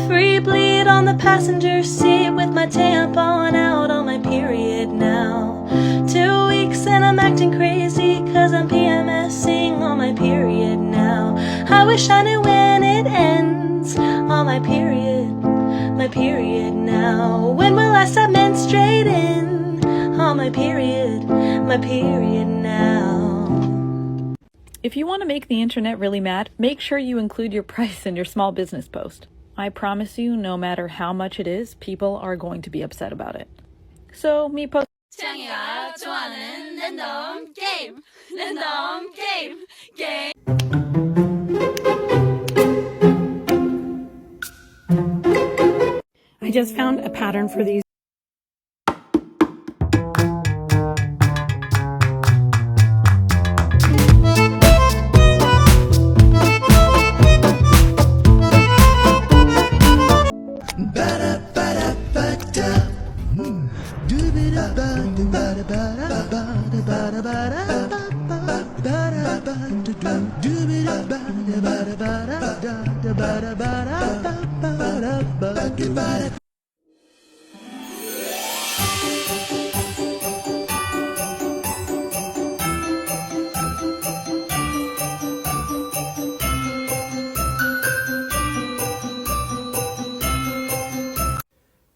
Free bleed on the passenger seat with my tampon out on my period now. 2 weeks and I'm acting crazy cause I'm PMSing on my period now. I wish I knew when it ends on my period now. When will I stop menstruating on my period now. If you want to make the internet really mad, make sure you include your price in your small business post. I promise you, no matter how much it is, people are going to be upset about it. So, me post. 창이가 좋아하는 랜덤 게임. I just found a pattern for these.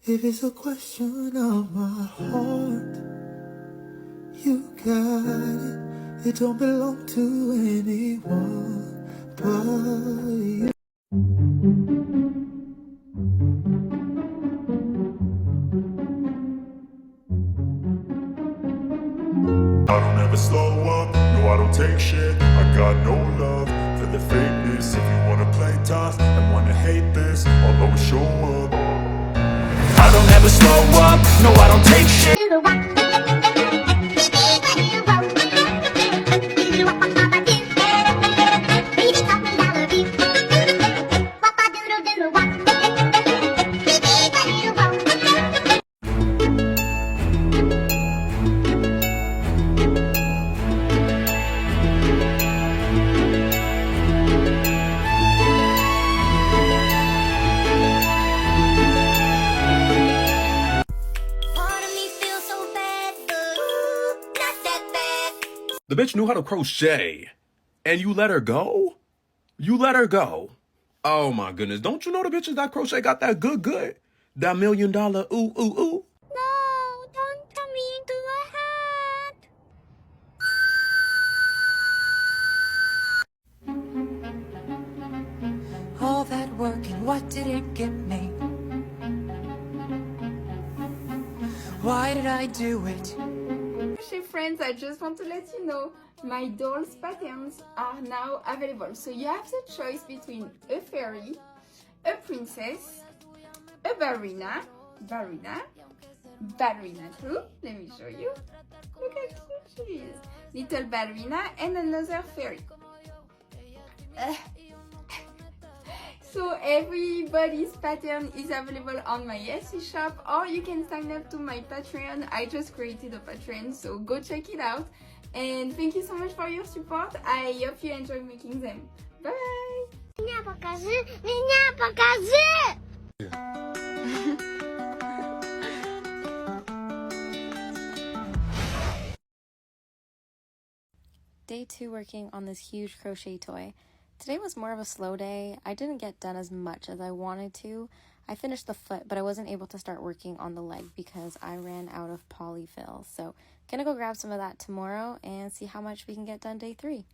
If it's a question of my heart, you got it. It don't belong to anyone but you. I don't ever slow up, no I don't take shit. I got no love for the fakeness. If you wanna play tough and wanna hate this, I'll always show up. I don't ever slow up, no I don't take shit. The bitch knew how to crochet, and you let her go? You let her go? Oh my goodness, don't you know the bitches that crochet got that good? That $1 million ooh, ooh, ooh? No, don't turn me into a hat. All that work and what did it get me? Why did I do it? Crochet friends, I just want to let you know my dolls patterns are now available. So you have the choice between a fairy, a princess, a ballerina too. Let me show you. Look how cute she is. Little ballerina and another fairy. So everybody's pattern is available on my Etsy shop, or you can sign up to my Patreon. I just created a Patreon, so go check it out. And thank you so much for your support. I hope you enjoy making them. Bye! Меня покажи! Day 2 working on this huge crochet toy. Today was more of a slow day. I didn't get done as much as I wanted to. I finished the foot, but I wasn't able to start working on the leg because I ran out of polyfill. So gonna go grab some of that tomorrow and see how much we can get done day 3.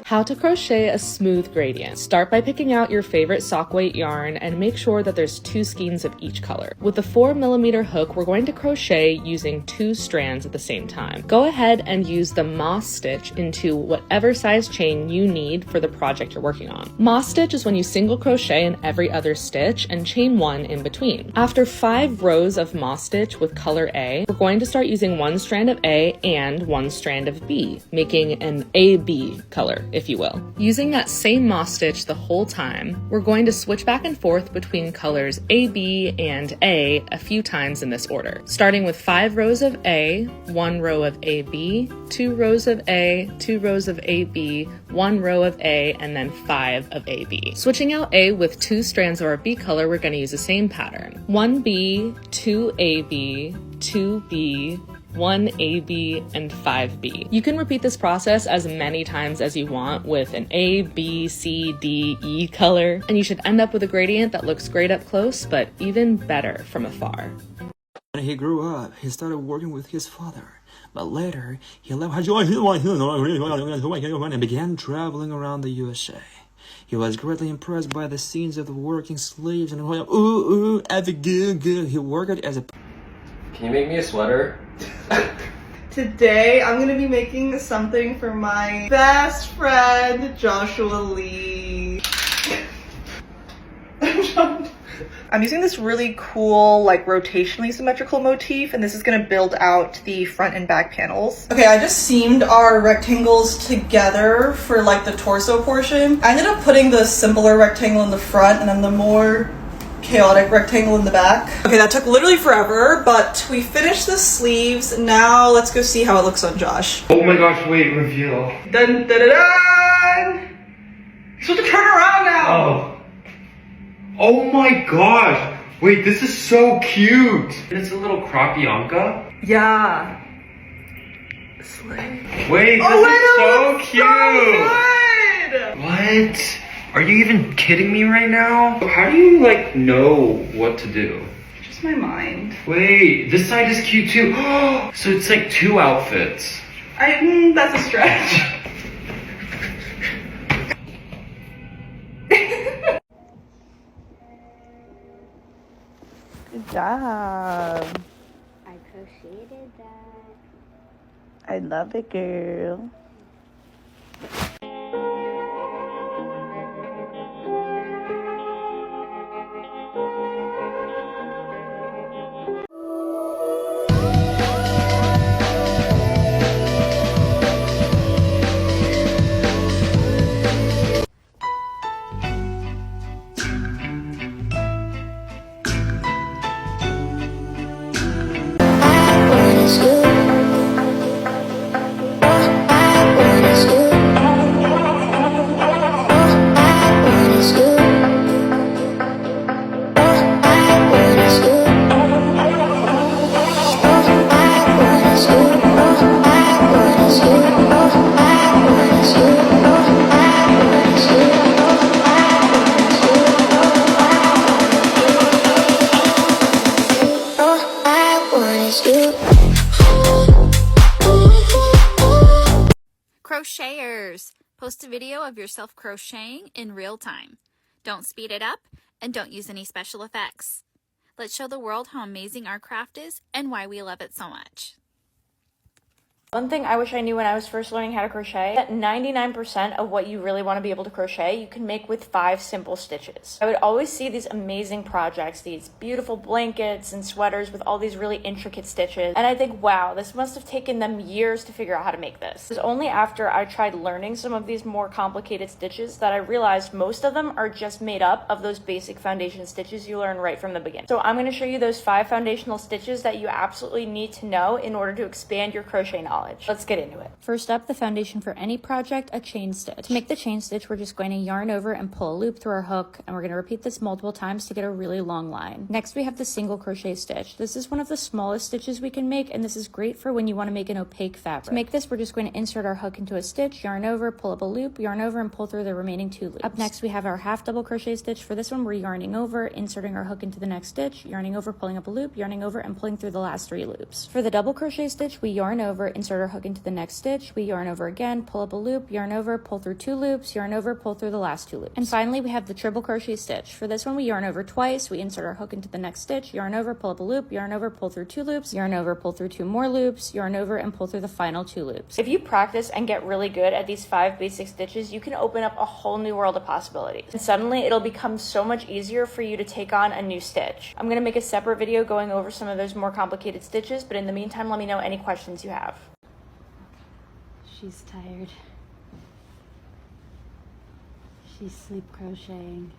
How to crochet a smooth gradient. Start by picking out your favorite sock weight yarn and make sure that there's 2 skeins of each color. With a 4mm hook, we're going to crochet using 2 strands at the same time. Go ahead and use the moss stitch into whatever size chain you need for the project you're working on. Moss stitch is when you single crochet in every other stitch and chain 1 in between. After 5 rows of moss stitch with color A, we're going to start using 1 strand of A and 1 strand of B, making an AB color, if you will. Using that same moss stitch the whole time, we're going to switch back and forth between colors AB and A a few times in this order, starting with 5 rows of A, 1 row of AB, 2 rows of A, 2 rows of AB, 1 row of A, and then 5 of AB. Switching out A with 2 strands of our B color, we're going to use the same pattern. 1B, 2AB, 2B, 1AB, and 5B. You can repeat this process as many times as you want with an A, B, C, D, E color, and you should end up with a gradient that looks great up close, but even better from afar. When he grew up, he started working with his father, but later he left and began traveling around the USA. He was greatly impressed by the scenes of the working slaves and he worked as a... Can you make me a sweater? Today, I'm going to be making something for my best friend, Joshua Lee. I'm using this really cool, like, rotationally symmetrical motif, and this is going to build out the front and back panels. Okay, I just seamed our rectangles together for, like, the torso portion. I ended up putting the simpler rectangle in the front and then the more chaotic rectangle in the back. Okay, that took literally forever, but we finished the sleeves. Now let's go see how it looks on Josh. Oh my gosh, wait, reveal. Dun dun dun dun! You're supposed to turn around now! Oh. Oh my gosh! Wait, this is so cute! It's a little crapionka? Yeah. Wait, this is so cute! So good! What? Are you even kidding me right now? How do you, like, know what to do? Just my mind. Wait, this side is cute too. So it's like 2 outfits. That's a stretch. Good job. I crocheted that. I love it, girl. Crocheters! Post a video of yourself crocheting in real time. Don't speed it up and don't use any special effects. Let's show the world how amazing our craft is and why we love it so much. One thing I wish I knew when I was first learning how to crochet, that 99% of what you really want to be able to crochet, you can make with 5 simple stitches. I would always see these amazing projects, these beautiful blankets and sweaters with all these really intricate stitches, and I think, wow, this must have taken them years to figure out how to make this. It was only after I tried learning some of these more complicated stitches that I realized most of them are just made up of those basic foundation stitches you learn right from the beginning. So I'm going to show you those 5 foundational stitches that you absolutely need to know in order to expand your crochet knowledge. Let's get into it. First up, the foundation for any project, a chain stitch. To make the chain stitch, we're just going to yarn over and pull a loop through our hook, and we're going to repeat this multiple times to get a really long line. Next, we have the single crochet stitch. This is one of the smallest stitches we can make, and this is great for when you want to make an opaque fabric. To make this, we're just going to insert our hook into a stitch, yarn over, pull up a loop, yarn over, and pull through the remaining 2 loops. Up next, we have our half double crochet stitch. For this one, we're yarning over, inserting our hook into the next stitch, yarning over, pulling up a loop, yarning over, and pulling through the last 3 loops. For the double crochet stitch, we yarn over, insert insert our hook into the next stitch, we yarn over again, pull up a loop, yarn over, pull through 2 loops, yarn over, pull through the last 2 loops. And finally, we have the triple crochet stitch. For this one, we yarn over twice, we insert our hook into the next stitch, yarn over, pull up a loop, yarn over, pull through 2 loops, yarn over, pull through 2 more loops, yarn over, and pull through the final 2 loops. If you practice and get really good at these 5 basic stitches, you can open up a whole new world of possibilities. And suddenly, it'll become so much easier for you to take on a new stitch. I'm going to make a separate video going over some of those more complicated stitches, but in the meantime, let me know any questions you have. She's tired. She's sleep crocheting.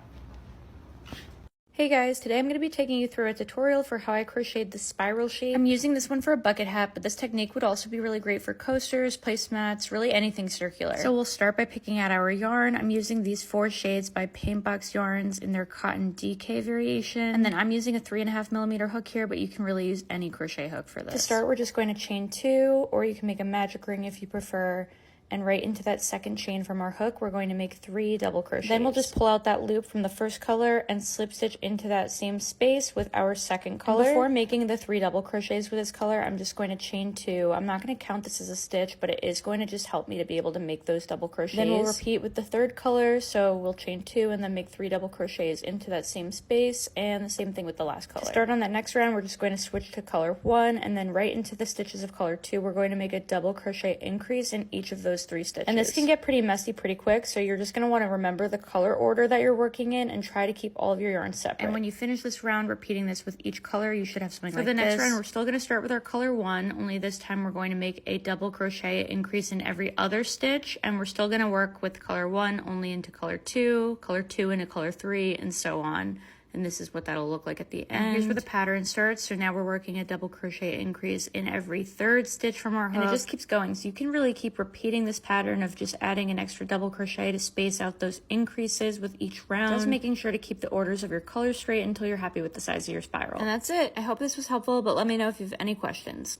Hey guys, today I'm going to be taking you through a tutorial for how I crocheted the spiral shape. I'm using this one for a bucket hat, but this technique would also be really great for coasters, placemats, really anything circular. So we'll start by picking out our yarn. I'm using these 4 shades by Paintbox Yarns in their cotton DK variation. And then I'm using a 3.5mm hook here, but you can really use any crochet hook for this. To start, we're just going to chain 2, or you can make a magic ring if you prefer. And right into that second chain from our hook, we're going to make 3 double crochets. Then we'll just pull out that loop from the first color and slip stitch into that same space with our second color. And before making the 3 double crochets with this color, I'm just going to chain 2. I'm not going to count this as a stitch, but it is going to just help me to be able to make those double crochets. Then we'll repeat with the third color, so we'll chain 2 and then make 3 double crochets into that same space, and the same thing with the last color. To start on that next round, we're just going to switch to color 1, and then right into the stitches of color 2, we're going to make a double crochet increase in each of those 3 stitches. And this can get pretty messy pretty quick, so you're just going to want to remember the color order that you're working in and try to keep all of your yarns separate. And when you finish this round, repeating this with each color, you should have something like this. For the next round, we're still going to start with our color 1, only this time we're going to make a double crochet increase in every other stitch, and we're still going to work with color 1 only into color 2 into color 3, and so on. And this is what that'll look like at the end. Here's where the pattern starts. So now we're working a double crochet increase in every 3rd stitch from our hook. And it just keeps going. So you can really keep repeating this pattern of just adding an extra double crochet to space out those increases with each round. Just making sure to keep the orders of your colors straight until you're happy with the size of your spiral. And that's it. I hope this was helpful, but let me know if you have any questions.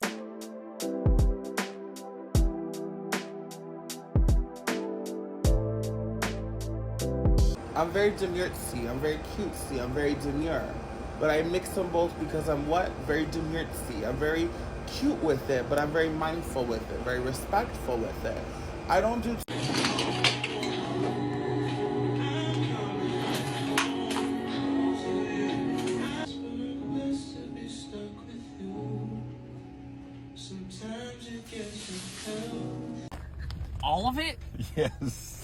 I'm very demurtsy, I'm very cutesy, I'm very demure. But I mix them both because I'm what? Very demurtsy. I'm very cute with it, but I'm very mindful with it, very respectful with it. I don't do... All of it? Yes.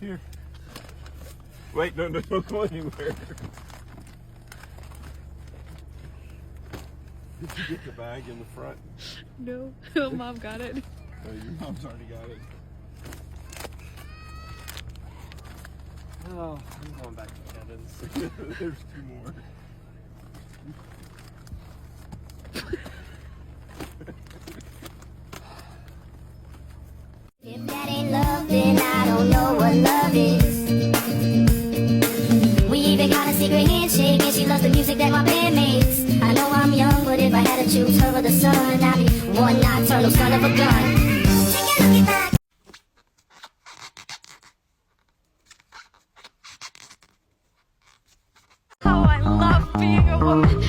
Here. Wait, no, don't go anywhere. Did you get the bag in the front? No, Mom got it. Oh, your mom's already got it. Oh, I'm going back to Kevin's. There's 2 more. If that ain't love, then I don't know what love is. We even got a secret handshake, and she loves the music that my band makes. I know I'm young, but if I had to choose her or the sun, I'd be one nocturnal son of a gun. Take a look at that. Oh, I love being a woman.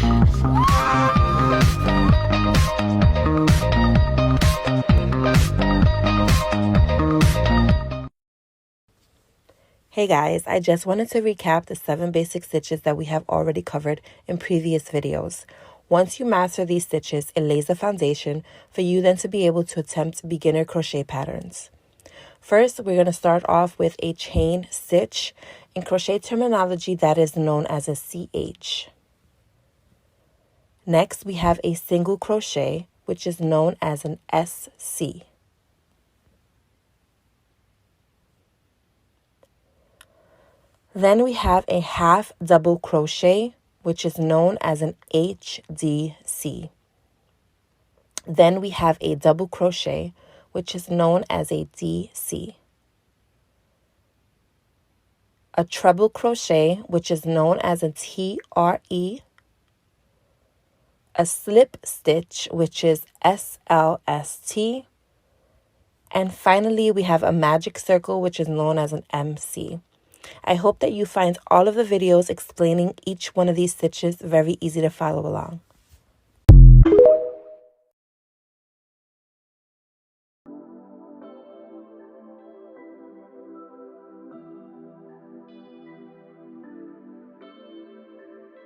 Hey guys, I just wanted to recap the 7 basic stitches that we have already covered in previous videos. Once you master these stitches, it lays the foundation for you then to be able to attempt beginner crochet patterns. First, we're going to start off with a chain stitch. In crochet terminology, that is known as a CH. Next, we have a single crochet, which is known as an SC. Then we have a half double crochet, which is known as an HDC. Then we have a double crochet, which is known as a DC. A treble crochet, which is known as a TRE. A slip stitch, which is SLST. And finally, we have a magic circle, which is known as an MC. I hope that you find all of the videos explaining each one of these stitches very easy to follow along.